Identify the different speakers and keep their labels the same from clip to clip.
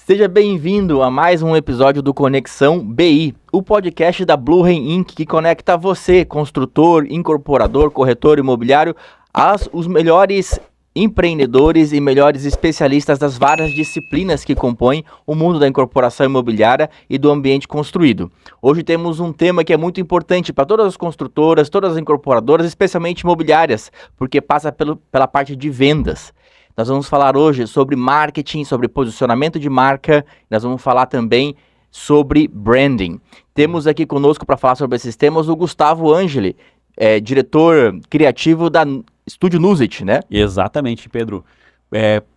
Speaker 1: Seja bem-vindo a mais um episódio do Conexão BI, o podcast da Bluehem Inc. que conecta você, construtor, incorporador, corretor imobiliário, os melhores empreendedores e melhores especialistas das várias disciplinas que compõem o mundo da incorporação imobiliária e do ambiente construído. Hoje temos um tema que é muito importante para todas as construtoras, todas as incorporadoras, especialmente imobiliárias, porque passa pela parte de vendas. Nós vamos falar hoje sobre marketing, sobre posicionamento de marca, nós vamos falar também sobre branding. Temos aqui conosco para falar sobre esses temas o Gustavo Angeli, diretor criativo da Estúdio Nuzit, né?
Speaker 2: Exatamente, Pedro.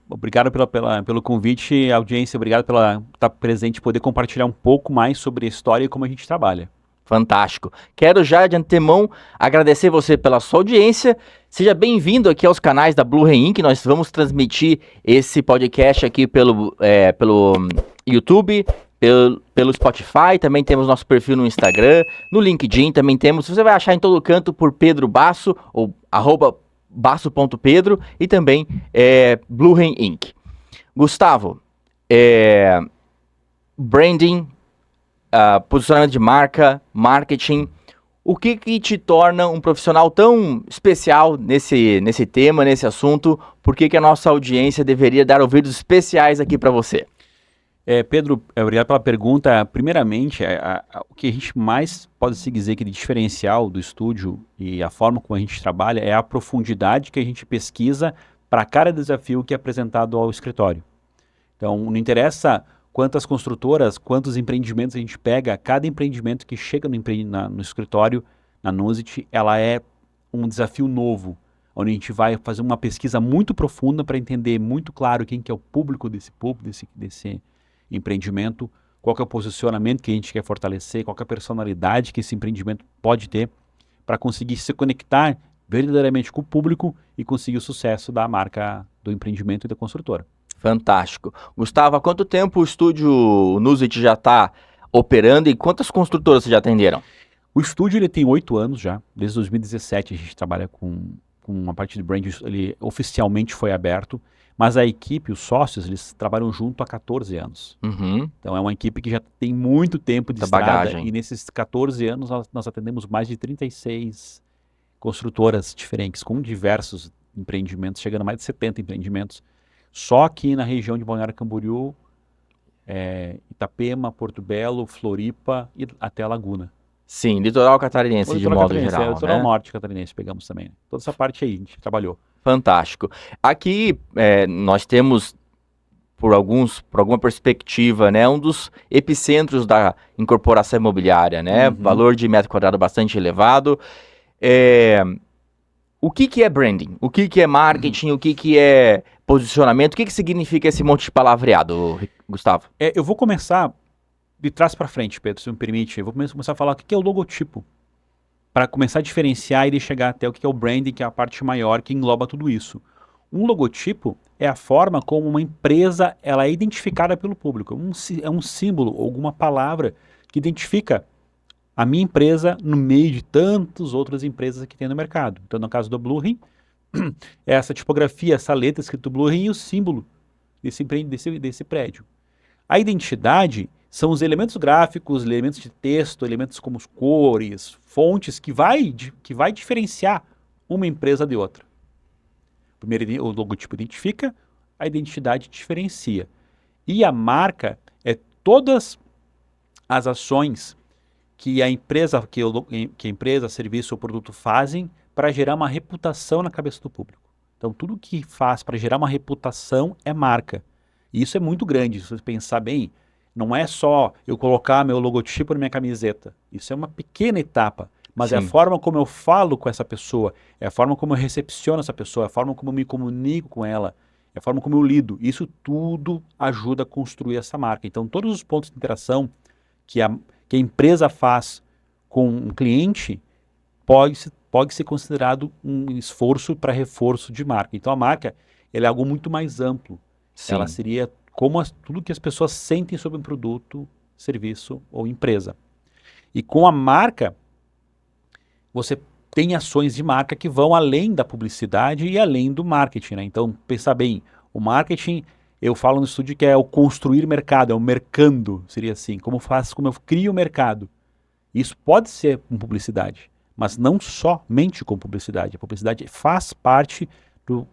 Speaker 2: Obrigado pelo convite, audiência, obrigado por estar presente e poder compartilhar um pouco mais sobre a história e como a gente trabalha.
Speaker 1: Fantástico. Quero já de antemão agradecer você pela sua audiência. Seja bem-vindo aqui aos canais da Bluehem Inc. Nós vamos transmitir esse podcast aqui pelo YouTube, pelo Spotify. Também temos nosso perfil no Instagram, no LinkedIn também temos. Você vai achar em todo canto por Pedro Basso ou @basso.pedro e também Bluehem Inc. Gustavo, branding, posicionamento de marca, marketing, o que te torna um profissional tão especial nesse tema, nesse assunto? Por que a nossa audiência deveria dar ouvidos especiais aqui para você?
Speaker 2: Pedro, obrigado pela pergunta. Primeiramente, o que a gente mais pode se dizer que de diferencial do estúdio e a forma como a gente trabalha é a profundidade que a gente pesquisa para cada desafio que é apresentado ao escritório. Então, não interessa quantas construtoras, quantos empreendimentos a gente pega, cada empreendimento que chega no escritório, na Nuzit, ela é um desafio novo, onde a gente vai fazer uma pesquisa muito profunda para entender muito claro quem que é o público desse empreendimento, qual que é o posicionamento que a gente quer fortalecer, qual que é a personalidade que esse empreendimento pode ter, para conseguir se conectar verdadeiramente com o público e conseguir o sucesso da marca do empreendimento e da construtora.
Speaker 1: Fantástico. Gustavo, há quanto tempo o estúdio Nuzit já está operando e quantas construtoras vocês já atenderam?
Speaker 2: O estúdio ele tem 8 anos já, desde 2017 a gente trabalha com uma parte de brand, ele oficialmente foi aberto, mas a equipe, os sócios, eles trabalham junto há 14 anos.
Speaker 1: Uhum.
Speaker 2: Então é uma equipe que já tem muito tempo de estrada
Speaker 1: bagagem.
Speaker 2: E nesses 14 anos nós atendemos mais de 36 construtoras diferentes, com diversos empreendimentos, chegando a mais de 70 empreendimentos. Só aqui na região de Balneário Camboriú, Itapema, Porto Belo, Floripa e até a Laguna.
Speaker 1: Sim, litoral catarinense de modo geral,
Speaker 2: litoral
Speaker 1: né?
Speaker 2: norte catarinense pegamos também. Toda essa parte aí a gente trabalhou.
Speaker 1: Fantástico. Aqui nós temos, por alguma perspectiva, né, um dos epicentros da incorporação imobiliária, né?
Speaker 2: Uhum.
Speaker 1: Valor de metro quadrado bastante elevado. O que é branding? O que é marketing? O que é posicionamento? O que significa esse monte de palavreado, Gustavo?
Speaker 2: Eu vou começar de trás para frente, Pedro, se me permite. Eu vou começar a falar o que é o logotipo, para começar a diferenciar e chegar até o que é o branding, que é a parte maior que engloba tudo isso. Um logotipo é a forma como uma empresa ela é identificada pelo público. É um símbolo, alguma palavra que identifica a minha empresa no meio de tantas outras empresas que tem no mercado. Então, no caso do Bluehem, é essa tipografia, essa letra escrito Bluehem e o símbolo desse prédio. A identidade são os elementos gráficos, elementos de texto, elementos como cores, fontes, que vai diferenciar uma empresa de outra. Primeiro, o logotipo identifica, a identidade diferencia. E a marca é todas as ações que a empresa, serviço ou produto fazem para gerar uma reputação na cabeça do público. Então, tudo que faz para gerar uma reputação é marca. E isso é muito grande, se você pensar bem. Não é só eu colocar meu logotipo na minha camiseta. Isso é uma pequena etapa. Mas
Speaker 1: Sim.
Speaker 2: É a forma como eu falo com essa pessoa, é a forma como eu recepciono essa pessoa, é a forma como eu me comunico com ela, é a forma como eu lido. Isso tudo ajuda a construir essa marca. Então, todos os pontos de interação que a empresa faz com um cliente pode ser considerado um esforço para reforço de marca. Então, a marca ela é algo muito mais amplo.
Speaker 1: Sim.
Speaker 2: Ela seria como tudo que as pessoas sentem sobre um produto, serviço ou empresa. E com a marca, você tem ações de marca que vão além da publicidade e além do marketing, né? Então, pensar bem, o marketing Eu falo no estúdio que é o construir mercado, é o mercando, seria assim. Como eu crio o mercado. Isso pode ser com publicidade, mas não somente com publicidade. A publicidade faz parte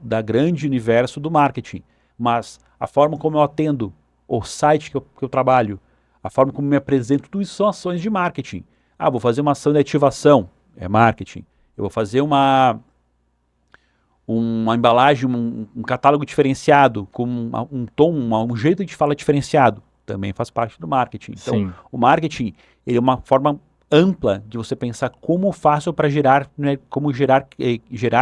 Speaker 2: da grande universo do marketing. Mas a forma como eu atendo, o site que eu trabalho, a forma como eu me apresento, tudo isso são ações de marketing. Vou fazer uma ação de ativação, é marketing. Eu vou fazer uma embalagem, um catálogo diferenciado, com um tom, um jeito de falar diferenciado, também faz parte do marketing. Então,
Speaker 1: Sim.
Speaker 2: o marketing ele é uma forma ampla de você pensar como faço para gerar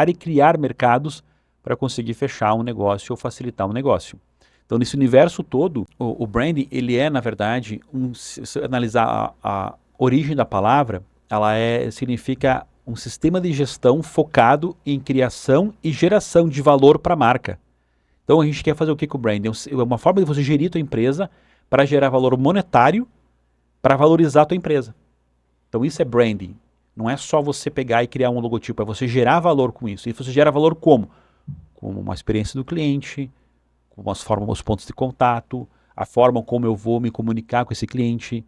Speaker 2: e criar mercados para conseguir fechar um negócio ou facilitar um negócio. Então, nesse universo todo, o branding, ele é, na verdade, se você analisar a origem da palavra, ela significa um sistema de gestão focado em criação e geração de valor para a marca. Então, a gente quer fazer o que com o branding? É uma forma de você gerir a tua empresa para gerar valor monetário para valorizar a tua empresa. Então, isso é branding. Não é só você pegar e criar um logotipo, é você gerar valor com isso. E você gera valor como? Como uma experiência do cliente, como os pontos de contato, a forma como eu vou me comunicar com esse cliente,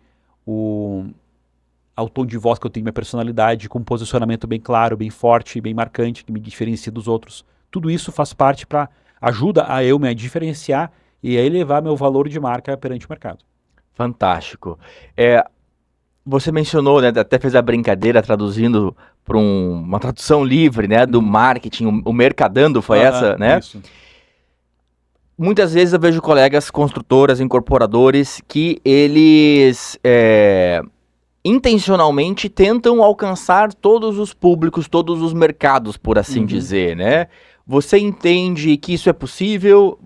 Speaker 2: ao tom de voz que eu tenho, minha personalidade, com um posicionamento bem claro, bem forte, bem marcante, que me diferencia dos outros. Tudo isso faz parte ajuda a eu me diferenciar e a elevar meu valor de marca perante o mercado.
Speaker 1: Fantástico. Você mencionou, né, até fez a brincadeira traduzindo para uma tradução livre, né, do marketing, o mercadando foi essa, né?
Speaker 2: Isso.
Speaker 1: Muitas vezes eu vejo colegas construtoras, incorporadores, que eles intencionalmente tentam alcançar todos os públicos, todos os mercados, por assim dizer, né? Você entende que isso é possível?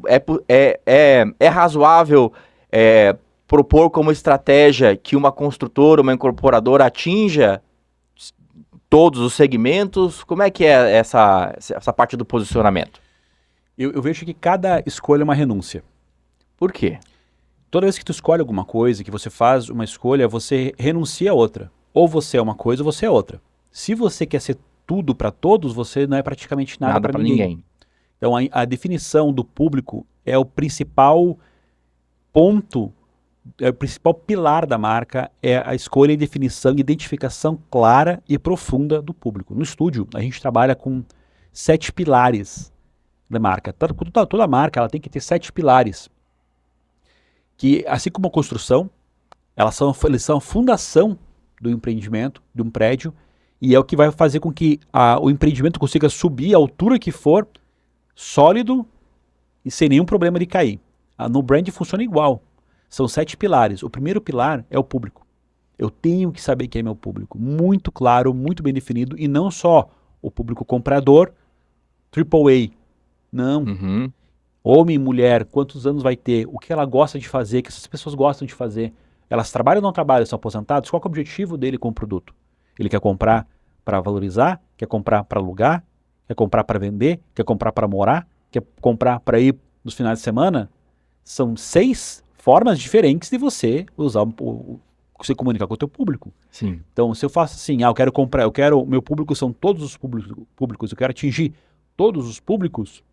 Speaker 1: É razoável propor como estratégia que uma construtora, uma incorporadora atinja todos os segmentos? Como é que é essa parte do posicionamento?
Speaker 2: Eu vejo que cada escolha é uma renúncia.
Speaker 1: Por quê?
Speaker 2: Toda vez que tu escolhe alguma coisa, que você faz uma escolha, você renuncia a outra. Ou você é uma coisa ou você é outra. Se você quer ser tudo para todos, você não é praticamente nada para ninguém. Então a definição do público é o principal ponto, é o principal pilar da marca, é a escolha e definição e identificação clara e profunda do público. No estúdio, a gente trabalha com 7 pilares da marca. Toda marca ela tem que ter 7 pilares. Que, assim como a construção, eles são a fundação do empreendimento, de um prédio, e é o que vai fazer com que o empreendimento consiga subir a altura que for, sólido e sem nenhum problema de cair. No brand funciona igual. São 7 pilares. O primeiro pilar é o público. Eu tenho que saber quem é meu público. Muito claro, muito bem definido, e não só o público comprador, AAA. Não. Homem, mulher, quantos anos vai ter, o que ela gosta de fazer, o que essas pessoas gostam de fazer. Elas trabalham ou não trabalham, são aposentados? Qual é o objetivo dele com o produto? Ele quer comprar para valorizar, quer comprar para alugar, quer comprar para vender, quer comprar para morar, quer comprar para ir nos finais de semana? São 6 formas diferentes de você usar você comunicar com o teu público.
Speaker 1: Sim.
Speaker 2: Então, se eu faço assim, meu público são todos os públicos, eu quero atingir todos os públicos,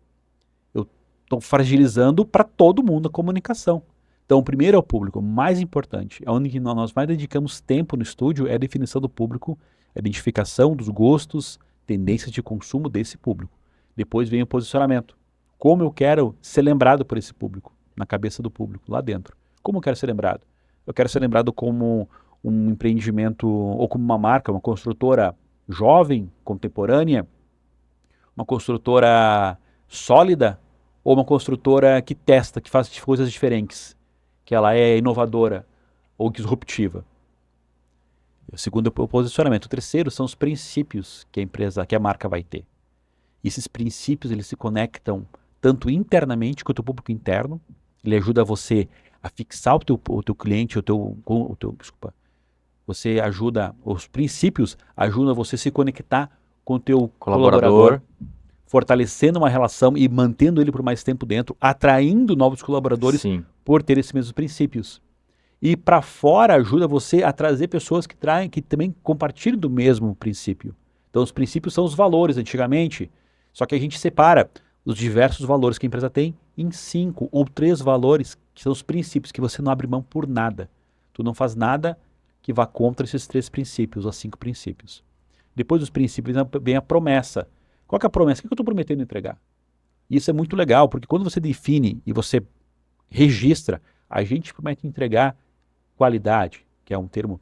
Speaker 2: eu estou fragilizando para todo mundo a comunicação. Então, o primeiro é o público, o mais importante, é onde nós mais dedicamos tempo no estúdio, é a definição do público, a identificação dos gostos, tendências de consumo desse público. Depois vem o posicionamento. Como eu quero ser lembrado por esse público, na cabeça do público, lá dentro. Como eu quero ser lembrado? Eu quero ser lembrado como um empreendimento, ou como uma marca, uma construtora jovem, contemporânea, uma construtora sólida, ou uma construtora que testa, que faz coisas diferentes, que ela é inovadora ou disruptiva. O segundo é o posicionamento. O terceiro são os princípios que a marca vai ter. E esses princípios, eles se conectam tanto internamente quanto o público interno. Ele ajuda você a fixar o teu cliente, você ajuda, os princípios ajudam você a se conectar com o teu colaborador, fortalecendo uma relação e mantendo ele por mais tempo dentro, atraindo novos colaboradores. Sim. Por ter esses mesmos princípios. E para fora ajuda você a trazer pessoas que também compartilham do mesmo princípio. Então os princípios são os valores antigamente, só que a gente separa os diversos valores que a empresa tem em 5 ou 3 valores, que são os princípios, que você não abre mão por nada. Tu não faz nada que vá contra esses 3 princípios, ou 5 princípios. Depois dos princípios vem a promessa. Qual que é a promessa? O que eu estou prometendo entregar? Isso é muito legal, porque quando você define e você registra, a gente promete entregar qualidade, que é um termo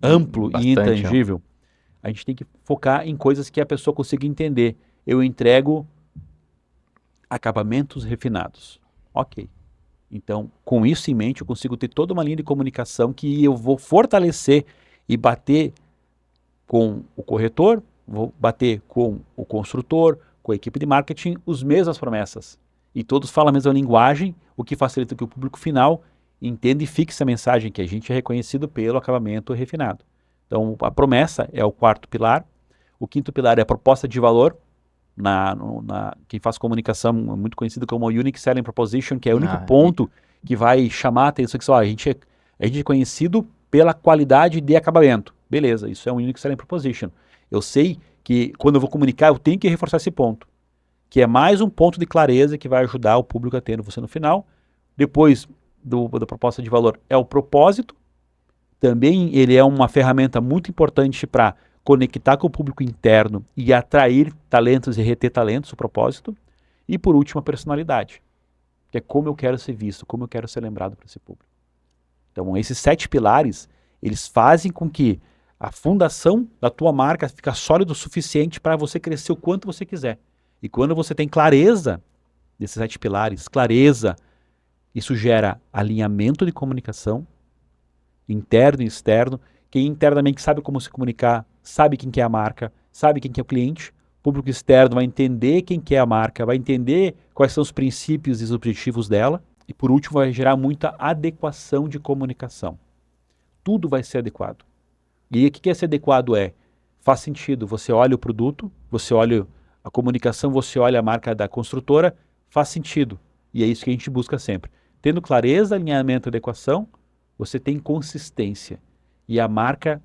Speaker 2: amplo e intangível. A gente tem que focar em coisas que a pessoa consiga entender. Eu entrego acabamentos refinados. Ok. Então, com isso em mente, eu consigo ter toda uma linha de comunicação que eu vou fortalecer e bater com o corretor, vou bater com o construtor, com a equipe de marketing, as mesmas promessas. E todos falam a mesma linguagem, o que facilita que o público final entenda e fixe a mensagem, que a gente é reconhecido pelo acabamento refinado. Então, a promessa é o 4º pilar. O 5º pilar é a proposta de valor. Quem faz comunicação é muito conhecido como Unique Selling Proposition, que é o único ponto que vai chamar a atenção, que a gente é conhecido pela qualidade de acabamento. Beleza, isso é um Unique Selling Proposition. Eu sei que quando eu vou comunicar, eu tenho que reforçar esse ponto, que é mais um ponto de clareza que vai ajudar o público a ter você no final. Depois da proposta de valor é o propósito. Também ele é uma ferramenta muito importante para conectar com o público interno e atrair talentos e reter talentos, o propósito. E por último, a personalidade, que é como eu quero ser visto, como eu quero ser lembrado para esse público. Então, esses 7 pilares, eles fazem com que a fundação da tua marca fique sólida o suficiente para você crescer o quanto você quiser. E quando você tem clareza desses 7 pilares, isso gera alinhamento de comunicação, interno e externo. Quem internamente sabe como se comunicar, sabe quem que é a marca, sabe quem que é o cliente. O público externo vai entender quem que é a marca, vai entender quais são os princípios e os objetivos dela. E por último, vai gerar muita adequação de comunicação. Tudo vai ser adequado. E o que é ser adequado faz sentido, você olha o produto, você olha a comunicação, você olha a marca da construtora, faz sentido. E é isso que a gente busca sempre. Tendo clareza, alinhamento e adequação, você tem consistência. E a marca,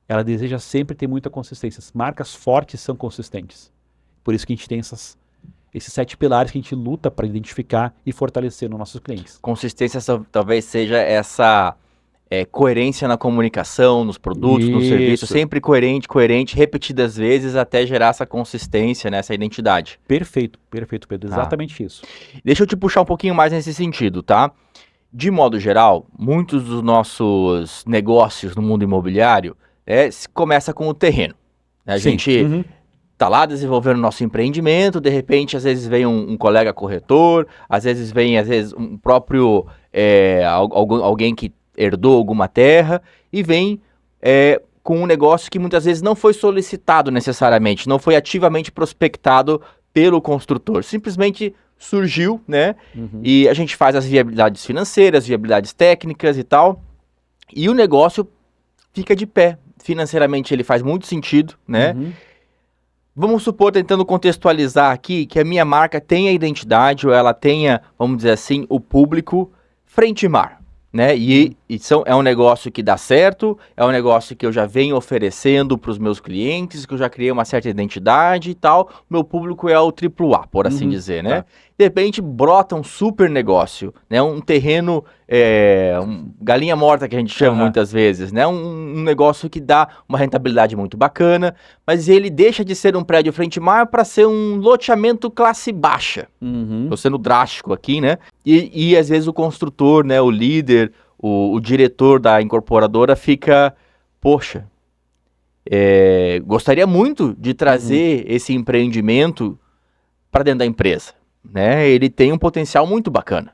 Speaker 2: ela deseja sempre ter muita consistência. As marcas fortes são consistentes. Por isso que a gente tem esses 7 pilares que a gente luta para identificar e fortalecer nos nossos clientes.
Speaker 1: Consistência talvez seja essa coerência na comunicação, nos produtos, no serviço, sempre coerente, repetidas vezes até gerar essa consistência, né, essa identidade.
Speaker 2: Perfeito, Pedro, exatamente isso.
Speaker 1: Deixa eu te puxar um pouquinho mais nesse sentido, tá? De modo geral, muitos dos nossos negócios no mundo imobiliário começa com o terreno. A gente tá lá desenvolvendo o nosso empreendimento, de repente, às vezes vem um colega corretor, às vezes vem um próprio alguém que herdou alguma terra e vem com um negócio que muitas vezes não foi solicitado necessariamente, não foi ativamente prospectado pelo construtor, simplesmente surgiu, né? E a gente faz as viabilidades financeiras, viabilidades técnicas e tal, e o negócio fica de pé. Financeiramente ele faz muito sentido, né? Vamos supor, tentando contextualizar aqui, que a minha marca tenha identidade, ou ela tenha, vamos dizer assim, o público frente mar, né? E é um negócio que dá certo, é um negócio que eu já venho oferecendo para os meus clientes, que eu já criei uma certa identidade e tal. Meu público é o AAA, por assim dizer, né?
Speaker 2: Tá.
Speaker 1: De repente brota um super negócio, né? Um terreno, galinha morta que a gente chama muitas vezes, né? Um negócio que dá uma rentabilidade muito bacana, mas ele deixa de ser um prédio frente mar para ser um loteamento classe baixa. Estou sendo drástico aqui, né? E às vezes o construtor, né, o líder, o diretor da incorporadora fica, poxa, gostaria muito de trazer esse empreendimento para dentro da empresa, né? Ele tem um potencial muito bacana.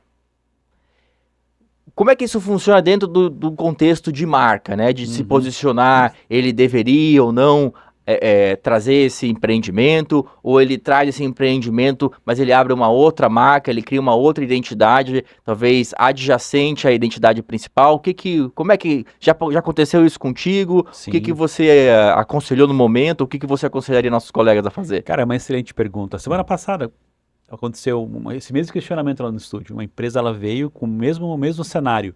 Speaker 1: Como é que isso funciona dentro do contexto de marca, né? De se posicionar, ele deveria ou não trazer esse empreendimento, ou ele traz esse empreendimento, mas ele abre uma outra marca, ele cria uma outra identidade, talvez adjacente à identidade principal. Como é que já aconteceu isso contigo?
Speaker 2: Sim.
Speaker 1: O que você aconselhou no momento? O que você aconselharia nossos colegas a fazer?
Speaker 2: Cara, é uma excelente pergunta. Semana passada aconteceu esse mesmo questionamento lá no estúdio. Uma empresa, ela veio com o mesmo cenário.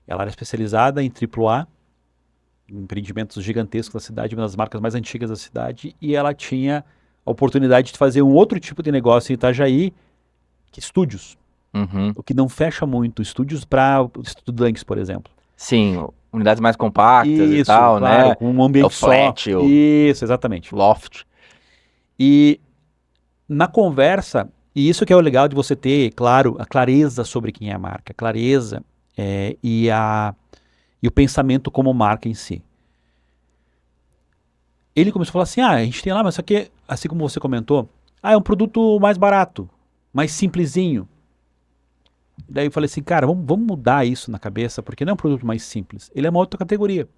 Speaker 2: Ela era especializada em AAA, empreendimentos gigantescos da cidade, uma das marcas mais antigas da cidade, e ela tinha a oportunidade de fazer um outro tipo de negócio em Itajaí, que estúdios.
Speaker 1: Uhum.
Speaker 2: O que não fecha muito. Estúdios para estudantes, por exemplo.
Speaker 1: Sim, unidades mais compactas e
Speaker 2: Isso,
Speaker 1: tal,
Speaker 2: claro,
Speaker 1: né?
Speaker 2: com um ambiente
Speaker 1: É o flat,
Speaker 2: só.
Speaker 1: o
Speaker 2: Isso, exatamente.
Speaker 1: loft.
Speaker 2: E na conversa, e isso que é o legal de você ter, claro, a clareza sobre quem é a marca, clareza e o pensamento como marca em si. Ele começou a falar assim, a gente tem lá, mas isso aqui, assim como você comentou, é um produto mais barato, mais simplesinho. Daí eu falei assim, cara, vamos mudar isso na cabeça, porque não é um produto mais simples, ele é uma outra categoria.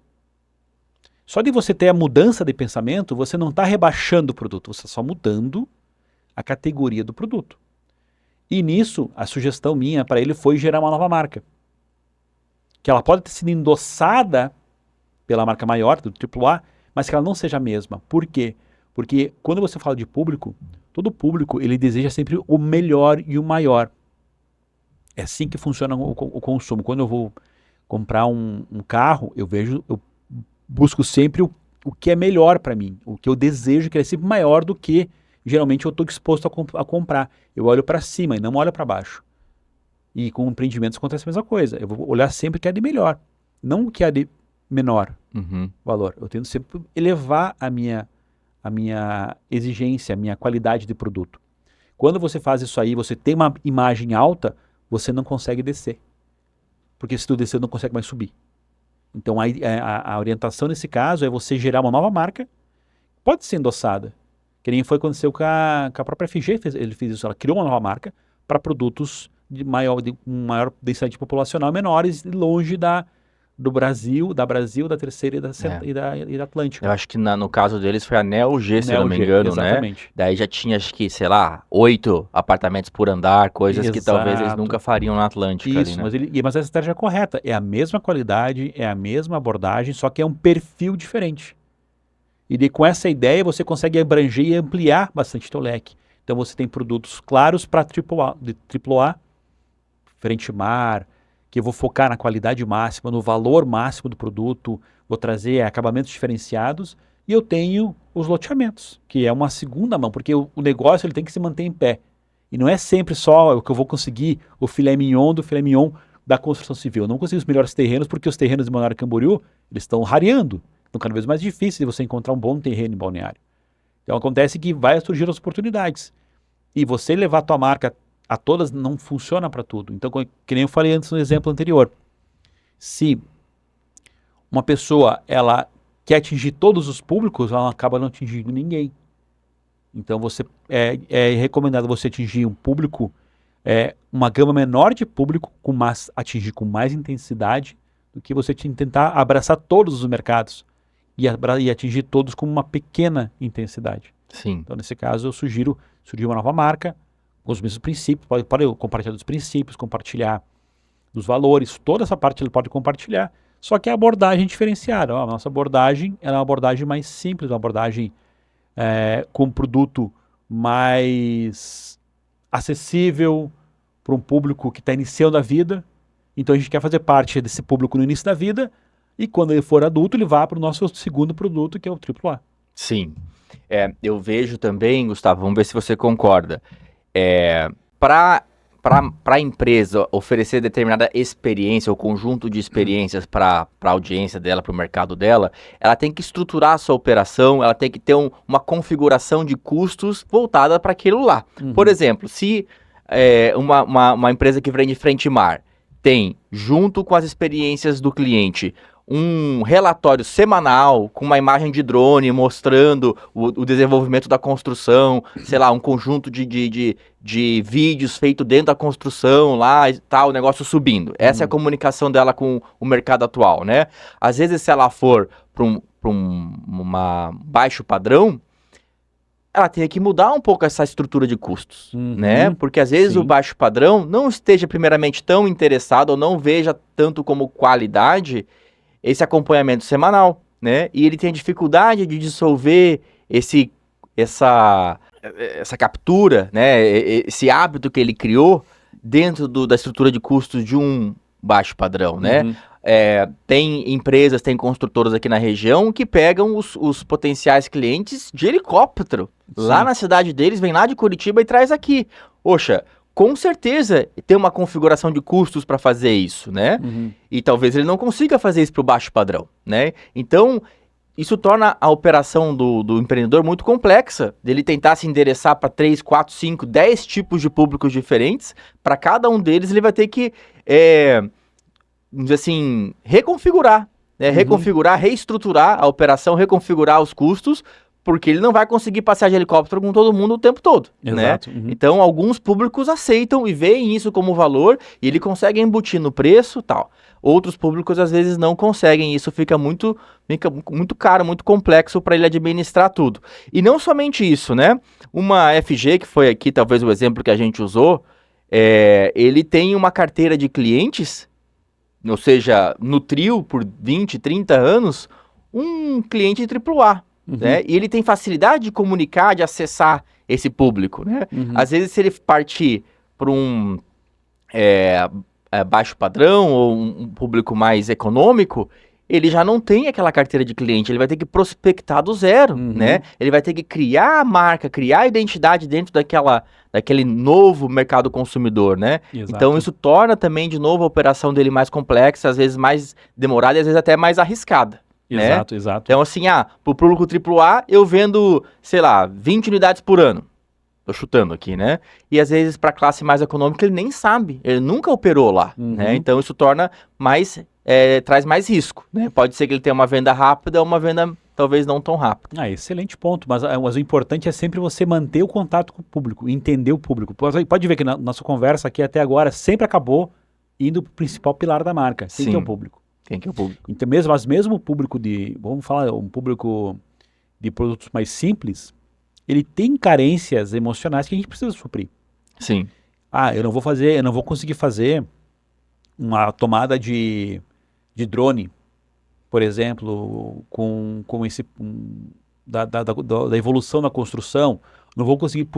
Speaker 2: Só de você ter a mudança de pensamento, você não está rebaixando o produto, você está só mudando a categoria do produto. E nisso, a sugestão minha para ele foi gerar uma nova marca. Que ela pode ter sido endossada pela marca maior, do AAA, mas que ela não seja a mesma. Por quê? Porque quando você fala de público, todo público ele deseja sempre o melhor e o maior. É assim que funciona o consumo. Quando eu vou comprar um carro, eu busco sempre o que é melhor para mim, o que eu desejo, que é sempre maior do que geralmente eu estou disposto a comprar. Eu olho para cima e não olho para baixo. E com empreendimentos acontece a mesma coisa. Eu vou olhar sempre o que é de melhor, não o que é de menor valor. Eu tento sempre elevar a minha exigência, a minha qualidade de produto. Quando você faz isso aí, você tem uma imagem alta, você não consegue descer. Porque se tu descer, não consegue mais subir. Então a orientação nesse caso é você gerar uma nova marca, pode ser endossada. Que nem foi aconteceu com a própria FG, ele fez isso, ela criou uma nova marca para produtos de maior densidade populacional, menores, longe do Brasil, da Terceira e da Atlântica.
Speaker 1: Eu acho que no caso deles foi a Neo G, se eu
Speaker 2: Neo
Speaker 1: não me
Speaker 2: G,
Speaker 1: engano,
Speaker 2: exatamente.
Speaker 1: né? Daí já tinha, acho que, sei lá, 8 apartamentos por andar, coisas que talvez eles
Speaker 2: Exato.
Speaker 1: nunca fariam na Atlântica ali,
Speaker 2: Isso,
Speaker 1: né?
Speaker 2: mas essa estratégia é correta. É a mesma qualidade, é a mesma abordagem, só que é um perfil diferente. E daí, com essa ideia você consegue abranger e ampliar bastante teu leque. Então você tem produtos claros para AAA, frente mar, que eu vou focar na qualidade máxima, no valor máximo do produto, vou trazer acabamentos diferenciados, e eu tenho os loteamentos, que é uma segunda mão, porque o negócio ele tem que se manter em pé. E não é sempre só o que eu vou conseguir o filé mignon do filé mignon da construção civil. Eu não consigo os melhores terrenos, porque os terrenos de Balneário Camboriú, eles estão rareando. Então, cada vez mais difícil de você encontrar um bom terreno em Balneário. Então, acontece que vai surgir as oportunidades. E você levar a tua marca a todas não funciona para tudo. Então, que nem eu falei antes no exemplo anterior. Se uma pessoa ela quer atingir todos os públicos, ela acaba não atingindo ninguém. Então, é recomendado você atingir um público, uma gama menor de público, atingir com mais intensidade, do que você tentar abraçar todos os mercados e atingir todos com uma pequena intensidade.
Speaker 1: Sim.
Speaker 2: Então, nesse caso, eu sugiro surgir uma nova marca, com os mesmos princípios, pode compartilhar dos princípios, compartilhar dos valores, toda essa parte ele pode compartilhar, só que a abordagem é diferenciada. A nossa abordagem é uma abordagem mais simples, uma abordagem com um produto mais acessível para um público que está iniciando a vida. Então a gente quer fazer parte desse público no início da vida e quando ele for adulto ele vai para o nosso segundo produto, que é o AAA.
Speaker 1: Sim. Eu vejo também, Gustavo, vamos ver se você concorda. Para a empresa oferecer determinada experiência ou conjunto de experiências para a audiência dela, para o mercado dela, ela tem que estruturar a sua operação, ela tem que ter uma configuração de custos voltada para aquilo lá. Por exemplo, se uma empresa que vende frente mar tem, junto com as experiências do cliente, um relatório semanal com uma imagem de drone mostrando o desenvolvimento da construção, sei lá, um conjunto de vídeos feito dentro da construção lá e tal, o negócio subindo. Essa é a comunicação dela com o mercado atual, né? Às vezes, se ela for para uma baixo padrão, ela tem que mudar um pouco essa estrutura de custos, né? Porque às vezes o baixo padrão não esteja primeiramente tão interessado ou não veja tanto como qualidade esse acompanhamento semanal, né? E ele tem dificuldade de dissolver essa captura, né? Esse hábito que ele criou dentro da estrutura de custos de um baixo padrão, né? Tem empresas, tem construtoras aqui na região que pegam os potenciais clientes de helicóptero. Lá
Speaker 2: Sim.
Speaker 1: na cidade deles, vem lá de Curitiba e traz aqui. Poxa, com certeza tem uma configuração de custos para fazer isso, né?
Speaker 2: Uhum.
Speaker 1: E talvez ele não consiga fazer isso para o baixo padrão, né? Então, isso torna a operação do empreendedor muito complexa, dele tentar se endereçar para 3, 4, 5, 10 tipos de públicos diferentes. Para cada um deles, ele vai ter que, vamos dizer assim, reconfigurar, né? Reconfigurar, reestruturar a operação, reconfigurar os custos, porque ele não vai conseguir passear de helicóptero com todo mundo o tempo todo, né?
Speaker 2: Exato. Uhum.
Speaker 1: Então, alguns públicos aceitam e veem isso como valor e ele consegue embutir no preço e tal. Outros públicos, às vezes, não conseguem. Isso fica muito caro, muito complexo para ele administrar tudo. E não somente isso, né? Uma FG, que foi aqui talvez o exemplo que a gente usou, ele tem uma carteira de clientes, ou seja, nutriu por 20, 30 anos um cliente AAA. Né? E ele tem facilidade de comunicar, de acessar esse público, né? Às vezes, se ele partir para um baixo padrão ou um público mais econômico, ele já não tem aquela carteira de cliente, ele vai ter que prospectar do zero, né? Ele vai ter que criar a marca, criar a identidade dentro daquele novo mercado consumidor, né?
Speaker 2: Exato.
Speaker 1: Então isso torna também, de novo, a operação dele mais complexa, às vezes mais demorada e às vezes até mais arriscada.
Speaker 2: Exato, exato.
Speaker 1: Então, assim, pro público AAA, eu vendo, sei lá, 20 unidades por ano. Tô chutando aqui, né? E às vezes, pra classe mais econômica, ele nem sabe. Ele nunca operou lá, né? Então, isso torna mais, traz mais risco, né? Pode ser que ele tenha uma venda rápida ou uma venda talvez não tão rápida.
Speaker 2: Excelente ponto. Mas o importante é sempre você manter o contato com o público, entender o público. Pode ver que na nossa conversa aqui até agora sempre acabou indo pro principal pilar da marca, que é o público.
Speaker 1: Quem que é o público?
Speaker 2: Então, mesmo o público vamos falar, um público de produtos mais simples, ele tem carências emocionais que a gente precisa suprir.
Speaker 1: Sim.
Speaker 2: Eu não vou conseguir fazer uma tomada de drone, por exemplo, com esse da evolução da construção. Não vou conseguir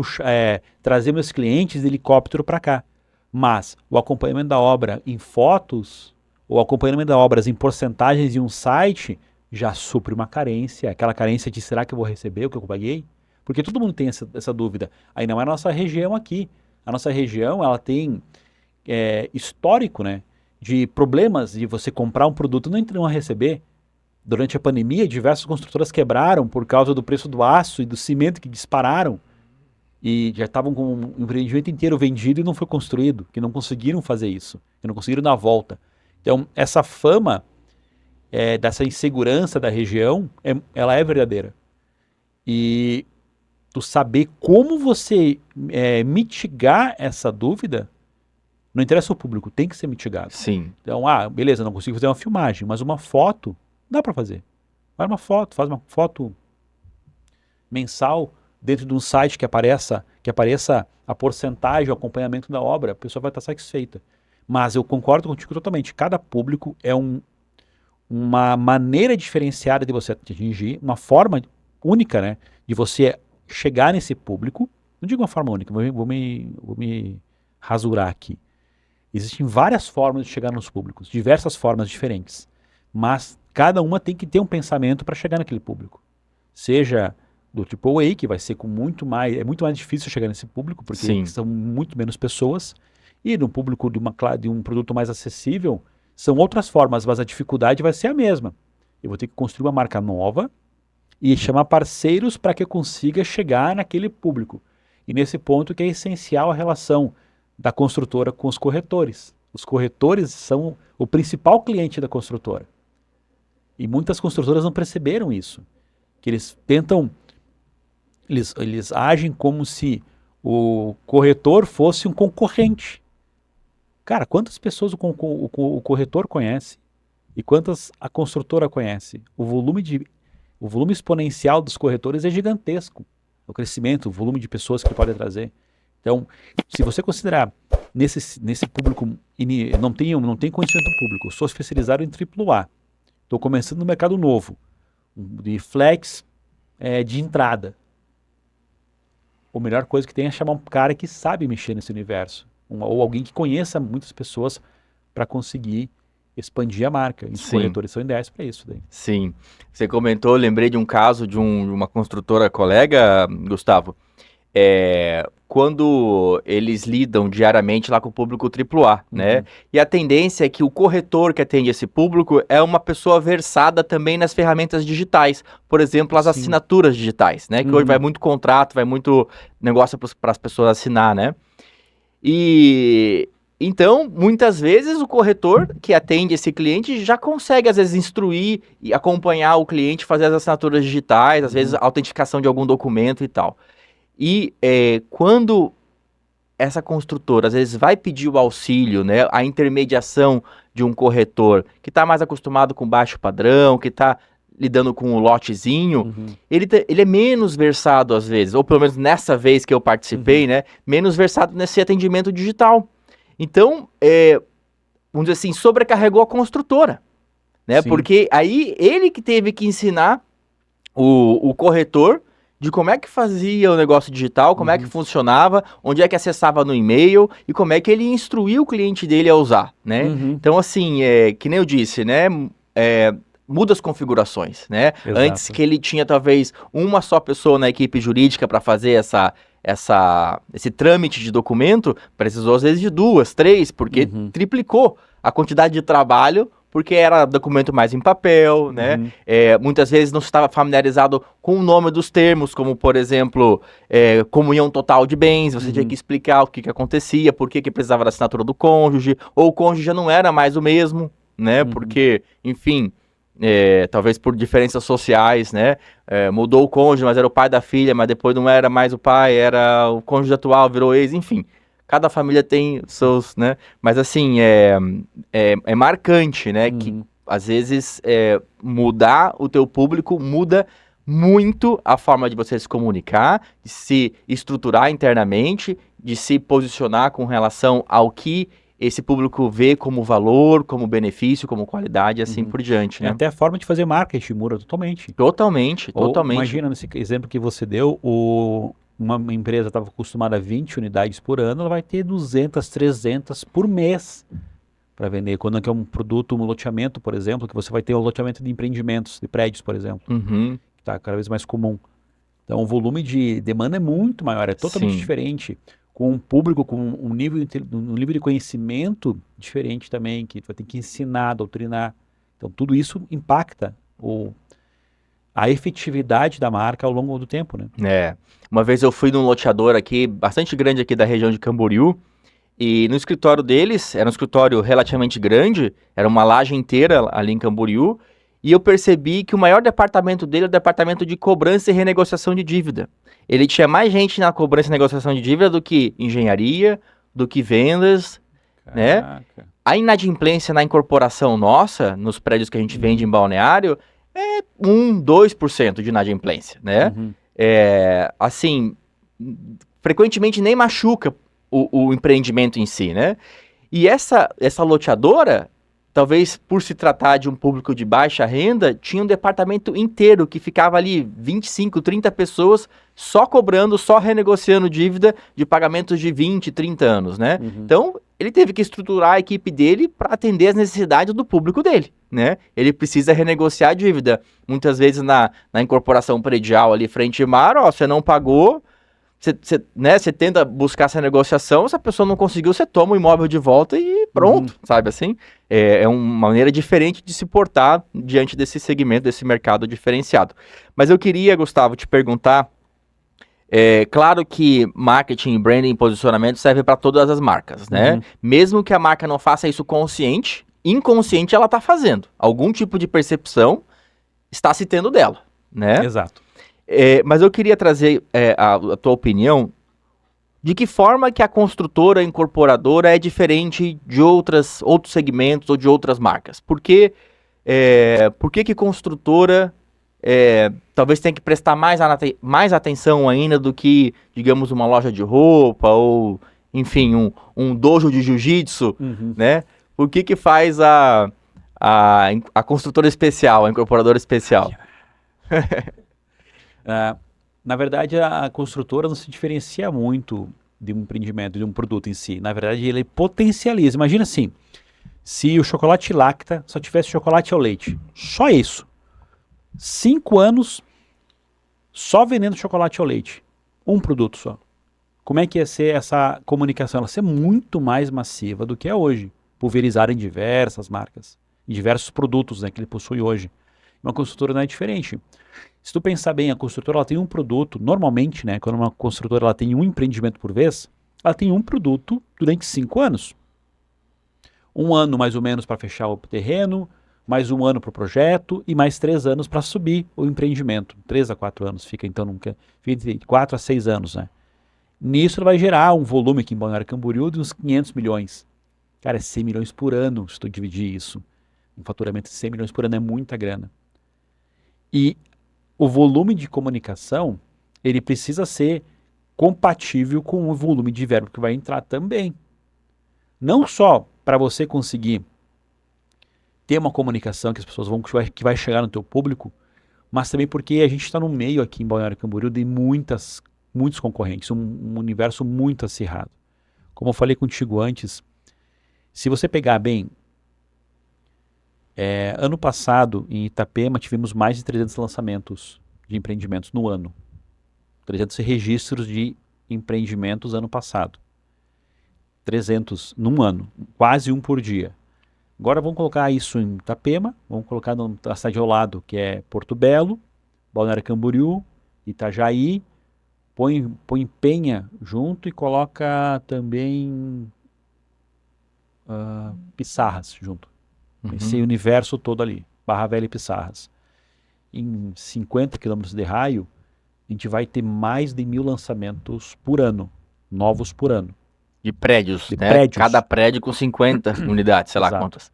Speaker 2: trazer meus clientes de helicóptero para cá. Mas o acompanhamento da obra em fotos, o acompanhamento das obras em porcentagens em um site já supre uma carência, aquela carência de será que eu vou receber o que eu paguei? Porque todo mundo tem essa dúvida. Ainda mais na nossa região aqui. A nossa região, ela tem histórico, né, de problemas de você comprar um produto e não receber. Durante a pandemia, diversas construtoras quebraram por causa do preço do aço e do cimento que dispararam. E já estavam com o empreendimento inteiro vendido e não foi construído, que não conseguiram fazer isso, que não conseguiram dar a volta. Então, essa fama dessa insegurança da região, ela é verdadeira. E tu saber como você mitigar essa dúvida, não interessa o público, tem que ser mitigado.
Speaker 1: Sim.
Speaker 2: Então, beleza, não consigo fazer uma filmagem, mas uma foto dá para fazer. Faz uma foto mensal dentro de um site que apareça a porcentagem, o acompanhamento da obra, a pessoa vai estar satisfeita. Mas eu concordo contigo totalmente. Cada público é uma maneira diferenciada de você atingir, uma forma única, né, de você chegar nesse público. Não digo uma forma única, vou me rasurar aqui. Existem várias formas de chegar nos públicos, diversas formas diferentes. Mas cada uma tem que ter um pensamento para chegar naquele público. Seja do AAA, que vai ser é muito mais difícil chegar nesse público, porque são muito menos pessoas. E no público de um produto mais acessível, são outras formas, mas a dificuldade vai ser a mesma. Eu vou ter que construir uma marca nova e chamar parceiros para que eu consiga chegar naquele público. E nesse ponto que é essencial a relação da construtora com os corretores. Os corretores são o principal cliente da construtora. E muitas construtoras não perceberam isso. Que eles tentam, eles agem como se o corretor fosse um concorrente. Cara, quantas pessoas o corretor conhece e quantas a construtora conhece? O volume exponencial dos corretores é gigantesco. O crescimento, o volume de pessoas que ele pode trazer. Então, se você considerar nesse público, não tem conhecimento público, sou especializado em AAA, estou começando no mercado novo, de flex de entrada. A melhor coisa que tem é chamar um cara que sabe mexer nesse universo. Ou alguém que conheça muitas pessoas para conseguir expandir a marca. E os
Speaker 1: Sim.
Speaker 2: corretores são ideais para isso daí.
Speaker 1: Sim. Você comentou, lembrei de um caso de uma construtora colega, Gustavo, quando eles lidam diariamente lá com o público AAA, né? E a tendência é que o corretor que atende esse público é uma pessoa versada também nas ferramentas digitais, por exemplo, as
Speaker 2: Sim.
Speaker 1: assinaturas digitais, né? Que hoje vai muito contrato, vai muito negócio para as pessoas assinar, né? E então, muitas vezes o corretor que atende esse cliente já consegue, às vezes, instruir e acompanhar o cliente, fazer as assinaturas digitais, às vezes, a autenticação de algum documento e tal. E quando essa construtora, às vezes, vai pedir o auxílio, né, a intermediação de um corretor que está mais acostumado com baixo padrão, que está lidando com o lotezinho, ele é menos versado, às vezes, ou pelo menos nessa vez que eu participei, né, menos versado nesse atendimento digital. Então, vamos dizer assim, sobrecarregou a construtora, né,
Speaker 2: Sim.
Speaker 1: porque aí ele que teve que ensinar o corretor de como é que fazia o negócio digital, como é que funcionava, onde é que acessava no e-mail e como é que ele instruía o cliente dele a usar, né? Então, assim, que nem eu disse, né? Muda as configurações, né?
Speaker 2: Exato.
Speaker 1: Antes que ele tinha talvez uma só pessoa na equipe jurídica para fazer esse trâmite de documento, precisou às vezes de 2, 3, porque triplicou a quantidade de trabalho, porque era documento mais em papel, né? Muitas vezes não estava familiarizado com o nome dos termos, como, por exemplo, comunhão total de bens, você tinha que explicar o que acontecia, por que precisava da assinatura do cônjuge, ou o cônjuge já não era mais o mesmo, né? Porque, enfim, talvez por diferenças sociais, né? Mudou o cônjuge, mas era o pai da filha, mas depois não era mais o pai, era o cônjuge atual, virou ex, enfim. Cada família tem seus, né? Mas assim, é marcante, né? Que às vezes mudar o teu público muda muito a forma de você se comunicar, de se estruturar internamente, de se posicionar com relação ao que esse público vê como valor, como benefício, como qualidade e assim por diante, né?
Speaker 2: Até a forma de fazer marketing muda totalmente.
Speaker 1: Totalmente,
Speaker 2: Ou,
Speaker 1: totalmente.
Speaker 2: imagina, nesse exemplo que você deu, uma empresa estava acostumada a 20 unidades por ano, ela vai ter 200, 300 por mês para vender. Quando é um produto, um loteamento, por exemplo, que você vai ter um loteamento de empreendimentos, de prédios, por exemplo, que está cada vez mais comum. Então, o volume de demanda é muito maior, é totalmente diferente. Com um público, com um nível de conhecimento diferente também, que vai ter que ensinar, doutrinar. Então, tudo isso impacta a efetividade da marca ao longo do tempo, né?
Speaker 1: Uma vez eu fui num loteador aqui, bastante grande aqui da região de Camboriú, e no escritório deles, era um escritório relativamente grande, era uma laje inteira ali em Camboriú, e eu percebi que o maior departamento dele é o departamento de cobrança e renegociação de dívida. Ele tinha mais gente na cobrança e negociação de dívida do que engenharia, do que vendas, né? A inadimplência na incorporação nossa, nos prédios que a gente vende em Balneário, é 2% de inadimplência, né? Assim, frequentemente nem machuca o empreendimento em si, né? E essa loteadora, talvez por se tratar de um público de baixa renda, tinha um departamento inteiro que ficava ali 25, 30 pessoas só cobrando, só renegociando dívida de pagamentos de 20, 30 anos, né? Então, ele teve que estruturar a equipe dele para atender as necessidades do público dele, né? Ele precisa renegociar a dívida. Muitas vezes na incorporação predial ali frente ao mar, você não pagou, você tenta buscar essa negociação, se a pessoa não conseguiu, você toma o imóvel de volta e pronto, sabe assim? É uma maneira diferente de se portar diante desse segmento, desse mercado diferenciado. Mas eu queria, Gustavo, te perguntar, claro que marketing, branding, posicionamento serve para todas as marcas, né? Mesmo que a marca não faça isso consciente, inconsciente ela está fazendo. Algum tipo de percepção está se tendo dela, né?
Speaker 2: Exato.
Speaker 1: Mas eu queria trazer a tua opinião de que forma que a construtora incorporadora é diferente de outros segmentos ou de outras marcas. Por que construtora talvez tenha que prestar mais atenção ainda do que, digamos, uma loja de roupa ou, enfim, um dojo de jiu-jitsu, né? Por que faz a construtora especial, a incorporadora especial?
Speaker 2: Na verdade, a construtora não se diferencia muito de um empreendimento, de um produto em si. Na verdade, ele potencializa. Imagina assim, Se o chocolate Lacta só tivesse chocolate ao leite, só isso, 5 anos só vendendo chocolate ao leite, um produto só. Como é que ia ser essa comunicação? Ela ia ser muito mais massiva do que é hoje, pulverizada em diversas marcas, em diversos produtos, né, que ele possui hoje. Uma construtora não é diferente. Se tu pensar bem, a construtora ela tem um produto, normalmente, né, quando uma construtora ela tem um empreendimento por vez, ela tem um produto durante 5 anos. 1 ano mais ou menos para fechar o terreno, mais 1 ano para o projeto e mais 3 anos para subir o empreendimento. 3 a 4 anos, fica então, fica de 4 a 6 anos, né? Nisso ele vai gerar um volume aqui em Balneário Camboriú de uns 500 milhões. Cara, é 100 milhões por ano, se tu dividir isso. Um faturamento de 100 milhões por ano é muita grana. E o volume de comunicação, ele precisa ser compatível com o volume de verbo que vai entrar também. Não só para você conseguir ter uma comunicação que as pessoas que vai chegar no teu público, mas também porque a gente está no meio aqui em Balneário Camboriú de muitos concorrentes, um universo muito acirrado. Como eu falei contigo antes, se você pegar bem, ano passado em Itapema tivemos mais de 300 lançamentos de empreendimentos no ano. 300 registros de empreendimentos ano passado. 300 num ano, quase um por dia. Agora vamos colocar isso em Itapema, vamos colocar na cidade ao lado, que é Porto Belo, Balneário Camboriú, Itajaí, põe Penha junto e coloca também Pissarras junto. Esse universo todo ali, Barra Velha e Pissarras. Em 50 quilômetros de raio, a gente vai ter mais de 1.000 lançamentos por ano, novos por ano.
Speaker 1: De prédios,
Speaker 2: De
Speaker 1: né?
Speaker 2: prédios.
Speaker 1: Cada prédio com 50 unidades, sei lá
Speaker 2: Exato.
Speaker 1: quantas.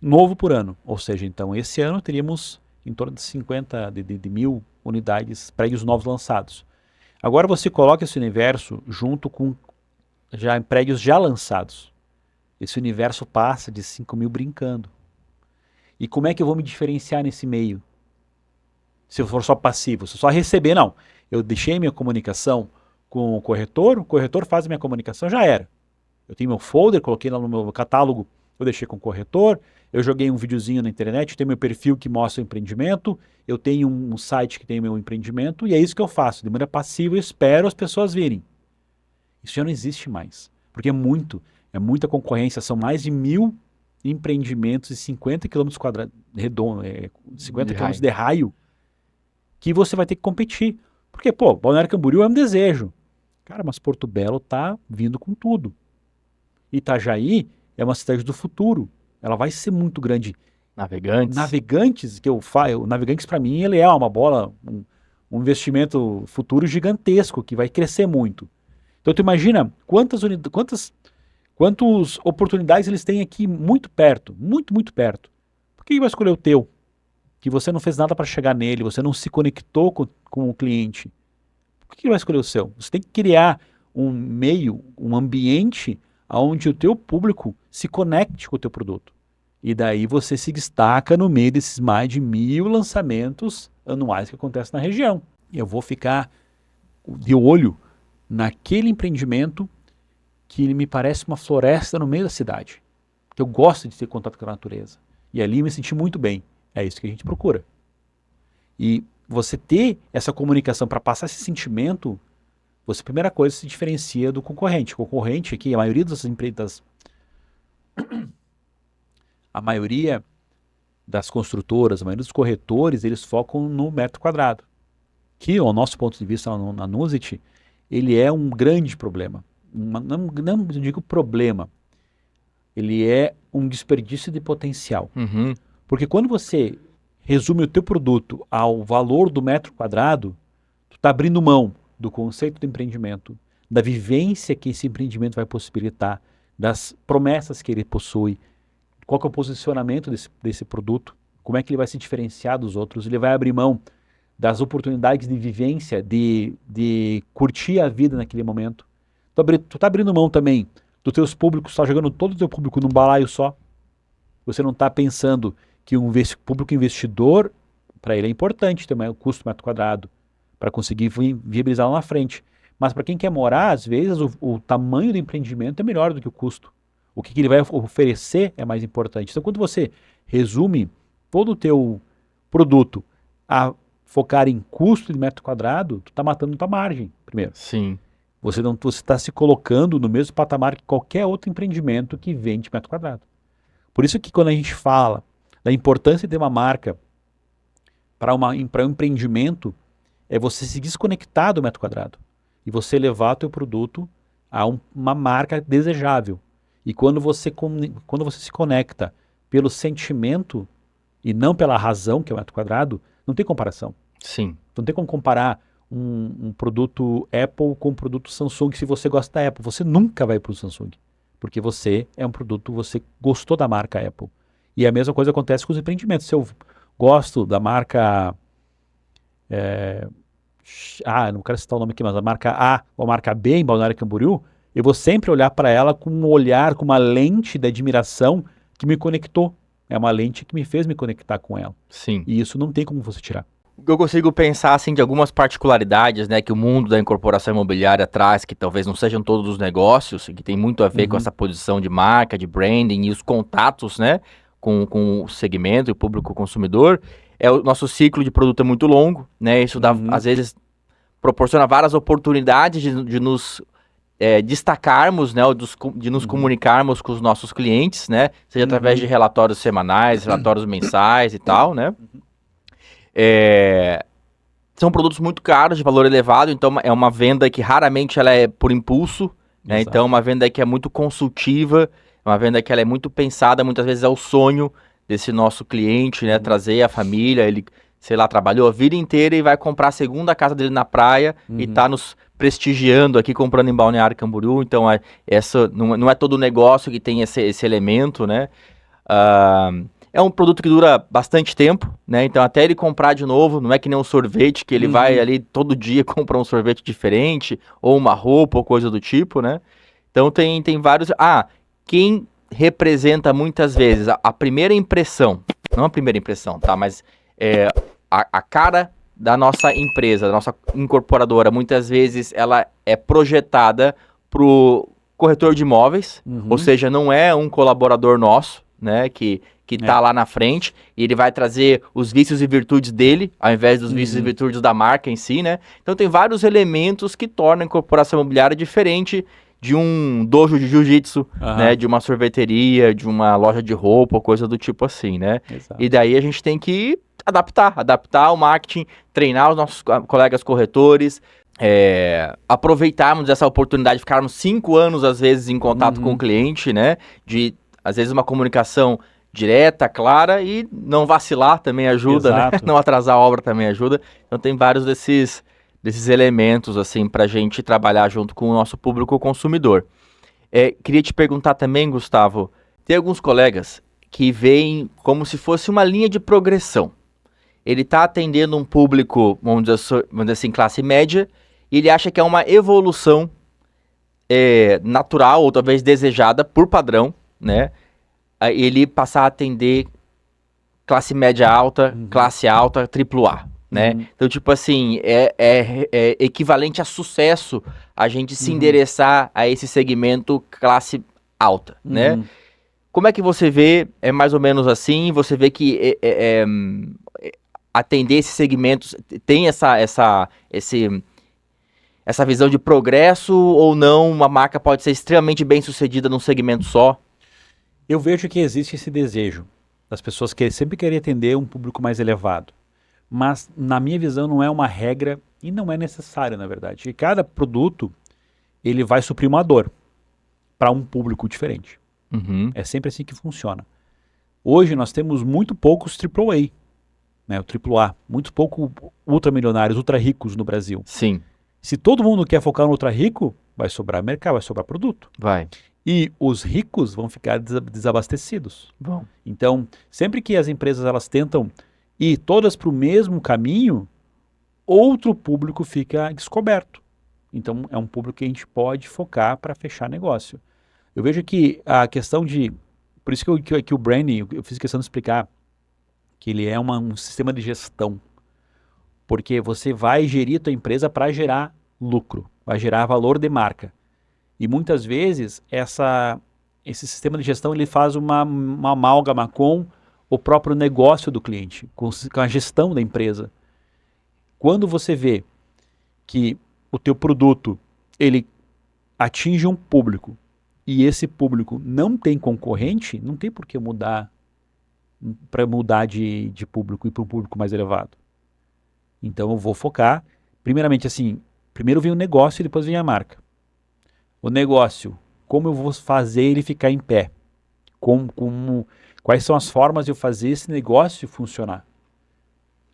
Speaker 2: Novo por ano. Ou seja, então, esse ano teríamos em torno de 50, de 1.000 unidades, prédios novos lançados. Agora você coloca esse universo junto com prédios já lançados. Esse universo passa de 5.000 brincando. E como é que eu vou me diferenciar nesse meio? Se eu for só passivo, se eu só receber, não. Eu deixei minha comunicação com o corretor faz a minha comunicação, já era. Eu tenho meu folder, coloquei lá no meu catálogo, eu deixei com o corretor, eu joguei um videozinho na internet, eu tenho meu perfil que mostra o empreendimento, eu tenho um site que tem meu empreendimento, e é isso que eu faço. De maneira passiva, eu espero as pessoas virem. Isso já não existe mais, porque é muita concorrência, são mais de 1.000 empreendimentos e 50 quilômetros quadrados, 50 quilômetros de raio, que você vai ter que competir. Porque, Balneário Camboriú é um desejo. Cara, mas Porto Belo tá vindo com tudo. Itajaí é uma cidade do futuro. Ela vai ser muito grande. Navegantes, Navegantes para mim, ele é uma bola, um investimento futuro gigantesco, que vai crescer muito. Então tu imagina quantas oportunidades eles têm aqui muito perto, muito perto. Por que vai escolher o teu? Que você não fez nada para chegar nele, você não se conectou com o cliente. Por que ele vai escolher o seu? Você tem que criar um meio, um ambiente onde o teu público se conecte com o teu produto. E daí você se destaca no meio desses mais de 1.000 lançamentos anuais que acontecem na região. Eu vou ficar de olho naquele empreendimento que me parece uma floresta no meio da cidade. Que eu gosto de ter contato com a natureza. E ali eu me senti muito bem. É isso que a gente procura. E você ter essa comunicação para passar esse sentimento, você, primeira coisa, se diferencia do concorrente. O concorrente aqui, a maioria das empresas, a maioria das construtoras, a maioria dos corretores, eles focam no metro quadrado. Que, ao nosso ponto de vista, na Nuzit, ele é um grande problema. Não digo problema. Ele é um desperdício de potencial. Porque quando você resume o teu produto ao valor do metro quadrado, tu está abrindo mão do conceito do empreendimento, da vivência que esse empreendimento vai possibilitar, das promessas que ele possui, qual que é o posicionamento desse produto, como é que ele vai se diferenciar dos outros, ele vai abrir mão das oportunidades de vivência, de curtir a vida naquele momento. Tu está abrindo mão também dos teus públicos, está jogando todo o teu público num balaio só. Você não está pensando que um público investidor, para ele é importante ter o custo do metro quadrado, para conseguir viabilizar lá na frente. Mas para quem quer morar, às vezes o tamanho do empreendimento é melhor do que o custo. O que ele vai oferecer é mais importante. Então, quando você resume todo o teu produto a focar em custo de metro quadrado, tu está matando tua margem, primeiro.
Speaker 1: Sim.
Speaker 2: Você está se colocando no mesmo patamar que qualquer outro empreendimento que vende metro quadrado. Por isso que quando a gente fala da importância de ter uma marca para um empreendimento, é você se desconectar do metro quadrado e você levar o teu produto a uma marca desejável. E quando você se conecta pelo sentimento e não pela razão, que é o metro quadrado, não tem comparação.
Speaker 1: Sim.
Speaker 2: Não tem como comparar um produto Apple com um produto Samsung se você gosta da Apple. Você nunca vai para o Samsung, porque você gostou da marca Apple. E a mesma coisa acontece com os empreendimentos. Se eu gosto da marca... não quero citar o nome aqui, mas a marca A ou a marca B em Balneário Camboriú, eu vou sempre olhar para ela com um olhar, com uma lente de admiração que me conectou. É uma lente que me fez me conectar com ela.
Speaker 1: Sim.
Speaker 2: E isso não tem como você tirar.
Speaker 1: Eu consigo pensar assim de algumas particularidades, né, que o mundo da incorporação imobiliária traz, que talvez não sejam todos os negócios, que tem muito a ver com essa posição de marca, de branding e os contatos, né, com o segmento e o público consumidor. O nosso ciclo de produto é muito longo, né, isso dá, às vezes proporciona várias oportunidades de nos destacarmos, né, de nos comunicarmos com os nossos clientes, né, seja através de relatórios semanais, relatórios mensais e tal, né. São produtos muito caros, de valor elevado, então é uma venda que raramente ela é por impulso, né? Então é uma venda que é muito consultiva, é uma venda que ela é muito pensada, muitas vezes é o sonho desse nosso cliente, né? Trazer a família, ele, sei lá, trabalhou a vida inteira e vai comprar a segunda casa dele na praia e tá nos prestigiando aqui, comprando em Balneário Camboriú, então essa não é todo negócio que tem esse elemento, né? É um produto que dura bastante tempo, né? Então até ele comprar de novo, não é que nem um sorvete que ele vai ali todo dia comprar um sorvete diferente, ou uma roupa, ou coisa do tipo, né? Então tem vários... quem representa muitas vezes a primeira impressão, não a primeira impressão, tá? Mas a cara da nossa empresa, da nossa incorporadora, muitas vezes ela é projetada pro corretor de imóveis, ou seja, não é um colaborador nosso, né, que tá lá na frente, e ele vai trazer os vícios e virtudes dele, ao invés dos vícios e virtudes da marca em si, né? Então tem vários elementos que tornam a incorporação imobiliária diferente de um dojo de jiu-jitsu, né, de uma sorveteria, de uma loja de roupa, coisa do tipo assim, né?
Speaker 2: Exato.
Speaker 1: E daí a gente tem que adaptar o marketing, treinar os nossos colegas corretores, aproveitarmos essa oportunidade de ficarmos 5 anos, às vezes, em contato com o cliente, né? De, às vezes, uma comunicação direta, clara, e não vacilar também ajuda, né? Não atrasar a obra também ajuda. Então tem vários desses elementos, assim, pra gente trabalhar junto com o nosso público consumidor. Queria te perguntar também, Gustavo, tem alguns colegas que veem como se fosse uma linha de progressão. Ele está atendendo um público, vamos dizer assim, classe média, e ele acha que é uma evolução natural, ou talvez desejada por padrão, né? Ele passar a atender classe média alta, classe alta, AAA, né? Então, tipo assim, é equivalente a sucesso a gente se endereçar a esse segmento classe alta, né? Como é que você vê, mais ou menos assim, você vê que atender esses segmentos tem essa visão de progresso, ou não, uma marca pode ser extremamente bem sucedida num segmento só?
Speaker 2: Eu vejo que existe esse desejo das pessoas que sempre querem atender um público mais elevado. Mas, na minha visão, não é uma regra e não é necessário, na verdade. E cada produto, ele vai suprir uma dor para um público diferente. É sempre assim que funciona. Hoje, nós temos muito poucos AAA, né, o AAA, muito pouco ultramilionários, ultra ricos no Brasil.
Speaker 1: Sim.
Speaker 2: Se todo mundo quer focar no ultra rico, vai sobrar mercado, vai sobrar produto.
Speaker 1: Vai.
Speaker 2: E os ricos vão ficar desabastecidos.
Speaker 1: Bom.
Speaker 2: Então, sempre que as empresas elas tentam ir todas para o mesmo caminho, outro público fica descoberto. Então, é um público que a gente pode focar para fechar negócio. Eu vejo que a questão de... Por isso que o branding, eu fiz questão de explicar que ele é um sistema de gestão. Porque você vai gerir a tua empresa para gerar lucro, vai gerar valor de marca. E muitas vezes esse sistema de gestão ele faz uma amálgama com o próprio negócio do cliente, com a gestão da empresa. Quando você vê que o teu produto ele atinge um público e esse público não tem concorrente, não tem por que mudar para mudar de público e para um público mais elevado. Então eu vou focar, primeiramente assim, primeiro vem o negócio e depois vem a marca. O negócio, como eu vou fazer ele ficar em pé? Quais são as formas de eu fazer esse negócio funcionar?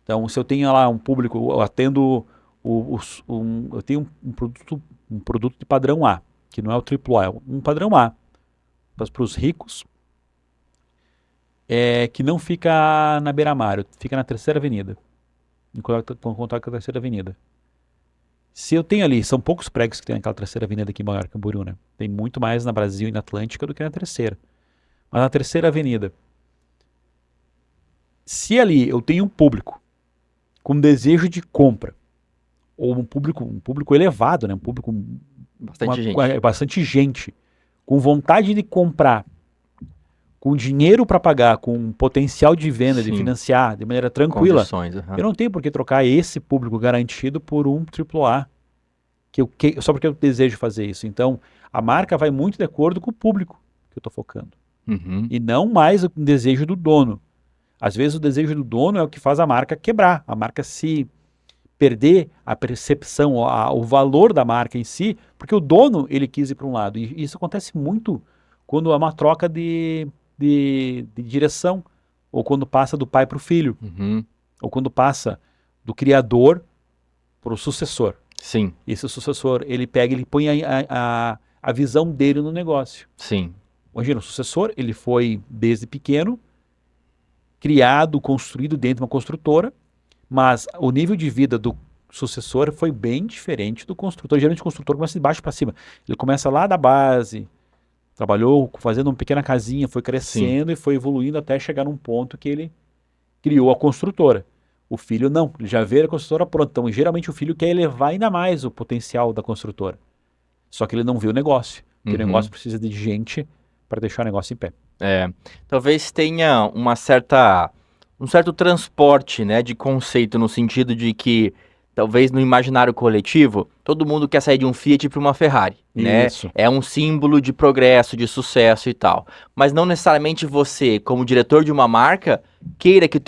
Speaker 2: Então, se eu tenho lá um público, eu atendo, eu tenho um produto de padrão A, que não é o AAA, é um padrão A, para os ricos, que não fica na beira-mar, fica na Terceira Avenida, em contato com a Terceira Avenida. Se eu tenho ali, são poucos prédios que tem naquela Terceira Avenida aqui em Balneário Camboriú, né? Tem muito mais na Brasil e na Atlântica do que na Terceira. Mas na Terceira Avenida, se ali eu tenho um público com desejo de compra, ou um público elevado, né? Um público bastante gente, com vontade de comprar, com dinheiro para pagar, com potencial de venda, de financiar de maneira tranquila, eu não tenho por que trocar esse público garantido por um AAA, só porque eu desejo fazer isso. Então, a marca vai muito de acordo com o público que eu estou focando. E não mais o desejo do dono. Às vezes o desejo do dono é o que faz a marca quebrar, a marca se perder a percepção, o valor da marca em si, porque o dono ele quis ir para um lado. E isso acontece muito quando há uma troca de direção, ou quando passa do pai para o filho, ou quando passa do criador para o sucessor.
Speaker 1: Sim.
Speaker 2: Esse sucessor, ele põe a visão dele no negócio.
Speaker 1: Sim.
Speaker 2: Imagina, o sucessor, ele foi desde pequeno, criado, construído dentro de uma construtora, mas o nível de vida do sucessor foi bem diferente do construtor. Geralmente o construtor começa de baixo para cima. Ele começa lá da base, trabalhou fazendo uma pequena casinha, foi crescendo e foi evoluindo até chegar num ponto que ele criou a construtora. O filho não, ele já vê a construtora pronta. Então, geralmente o filho quer elevar ainda mais o potencial da construtora. Só que ele não vê o negócio. Porque o negócio precisa de gente para deixar o negócio em pé.
Speaker 1: Talvez tenha um certo transporte, né, de conceito, no sentido de que talvez no imaginário coletivo, todo mundo quer sair de um Fiat para uma Ferrari, né? É um símbolo de progresso, de sucesso e tal. Mas não necessariamente você, como diretor de uma marca, queira que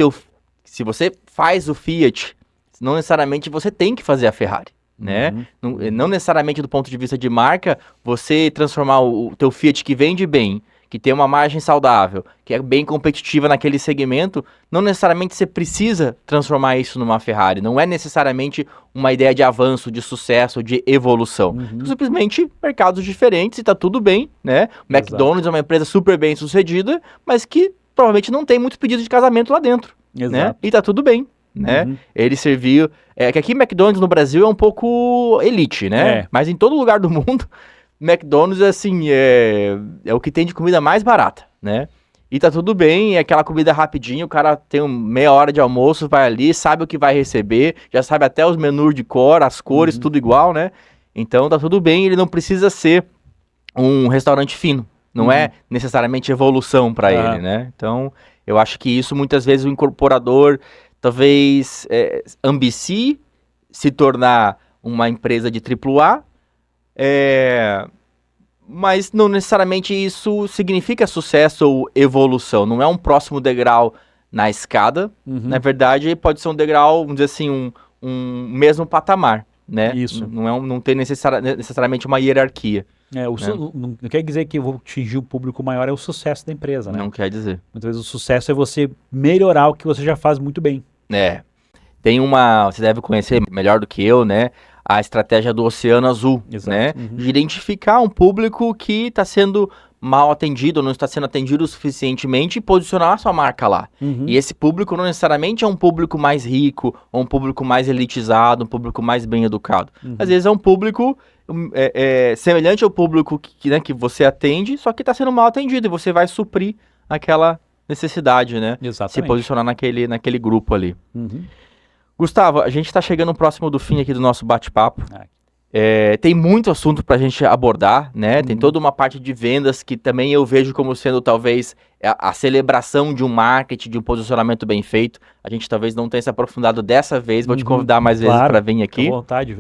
Speaker 1: se você faz o Fiat, não necessariamente você tem que fazer a Ferrari, né? Não necessariamente do ponto de vista de marca, você transformar o teu Fiat que vende bem, que tem uma margem saudável, que é bem competitiva naquele segmento, não necessariamente você precisa transformar isso numa Ferrari. Não é necessariamente uma ideia de avanço, de sucesso, de evolução. São simplesmente mercados diferentes e tá tudo bem, né? O McDonald's é uma empresa super bem sucedida, mas que provavelmente não tem muitos pedidos de casamento lá dentro, né? E tá tudo bem, né? Ele serviu... que aqui McDonald's no Brasil é um pouco elite, né? Mas em todo lugar do mundo... McDonald's, assim, é o que tem de comida mais barata, né? E tá tudo bem, é aquela comida rapidinho, o cara tem meia hora de almoço, vai ali, sabe o que vai receber, já sabe até os menus de cor, as cores, tudo igual, né? Então tá tudo bem, ele não precisa ser um restaurante fino, não é necessariamente evolução para ele, né? Então, eu acho que isso muitas vezes o incorporador talvez ambicie se tornar uma empresa de AAA, mas não necessariamente isso significa sucesso ou evolução. Não é um próximo degrau na escada. Na verdade, pode ser um degrau, vamos dizer assim, um mesmo patamar, né?
Speaker 2: Isso.
Speaker 1: Não tem necessariamente uma hierarquia.
Speaker 2: Não quer dizer que eu vou atingir um público maior, é o sucesso da empresa, né?
Speaker 1: Não quer dizer.
Speaker 2: Muitas vezes o sucesso é você melhorar o que você já faz muito bem.
Speaker 1: Tem você deve conhecer melhor do que eu, né? A estratégia do Oceano Azul, né? De identificar um público que está sendo mal atendido, não está sendo atendido suficientemente e posicionar a sua marca lá. E esse público não necessariamente é um público mais rico, ou um público mais elitizado, um público mais bem educado. Às vezes é um público semelhante ao público que você atende, só que está sendo mal atendido e você vai suprir aquela necessidade, né?
Speaker 2: Exatamente.
Speaker 1: Se posicionar naquele grupo ali. Gustavo, a gente está chegando próximo do fim aqui do nosso bate-papo. Tem muito assunto para a gente abordar, né? Tem toda uma parte de vendas que também eu vejo como sendo talvez a celebração de um marketing, de um posicionamento bem feito. A gente talvez não tenha se aprofundado dessa vez, vou te convidar mais vezes para vir aqui.
Speaker 2: Fica à vontade,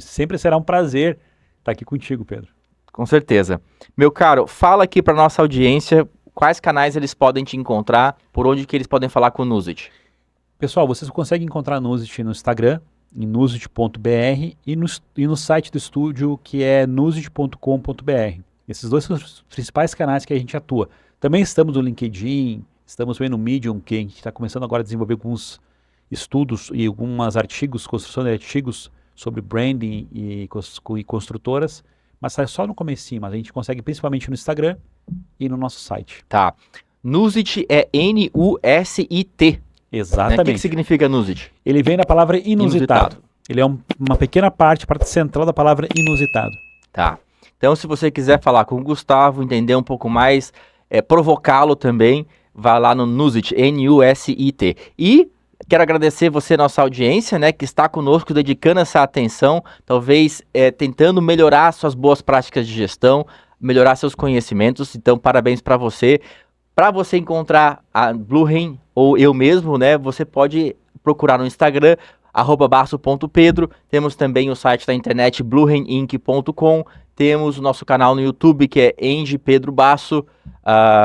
Speaker 2: sempre será um prazer estar aqui contigo, Pedro.
Speaker 1: Com certeza. Meu caro, fala aqui para nossa audiência quais canais eles podem te encontrar, por onde que eles podem falar com o Nuzit.
Speaker 2: Pessoal, vocês conseguem encontrar Nuzit no Instagram, em nuzit.br e no site do estúdio, que é nuzit.com.br. Esses dois são os principais canais que a gente atua. Também estamos no LinkedIn, estamos também no Medium, que a gente está começando agora a desenvolver alguns estudos e alguns artigos, construção de artigos sobre branding e construtoras, mas sai só no comecinho, mas a gente consegue principalmente no Instagram e no nosso site.
Speaker 1: Tá. Nuzit é N-U-S-I-T.
Speaker 2: Exatamente.
Speaker 1: O que significa Nuzit?
Speaker 2: Ele vem da palavra inusitado. Ele é uma pequena parte central da palavra inusitado.
Speaker 1: Tá. Então, se você quiser falar com o Gustavo, entender um pouco mais, provocá-lo também, vá lá no Nuzit, N-U-S-I-T. E quero agradecer você, nossa audiência, né, que está conosco, dedicando essa atenção, talvez tentando melhorar suas boas práticas de gestão, melhorar seus conhecimentos. Então, parabéns para você. Para você encontrar a Bluehain ou eu mesmo, né, você pode procurar no Instagram, @basso.pedro. Temos também o site da internet bluehaininc.com. Temos o nosso canal no YouTube, que é Eng Pedro Basso.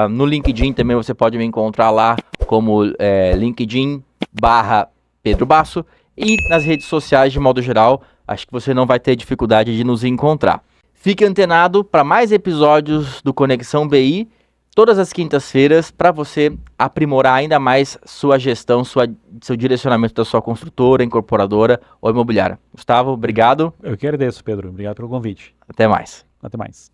Speaker 1: No LinkedIn também você pode me encontrar lá como LinkedIn/Pedro Basso. E nas redes sociais, de modo geral, acho que você não vai ter dificuldade de nos encontrar. Fique antenado para mais episódios do Conexão BI, todas as quintas-feiras, para você aprimorar ainda mais sua gestão, seu direcionamento da sua construtora, incorporadora ou imobiliária. Gustavo, obrigado.
Speaker 2: Eu que agradeço, Pedro. Obrigado pelo convite.
Speaker 1: Até mais.
Speaker 2: Até mais.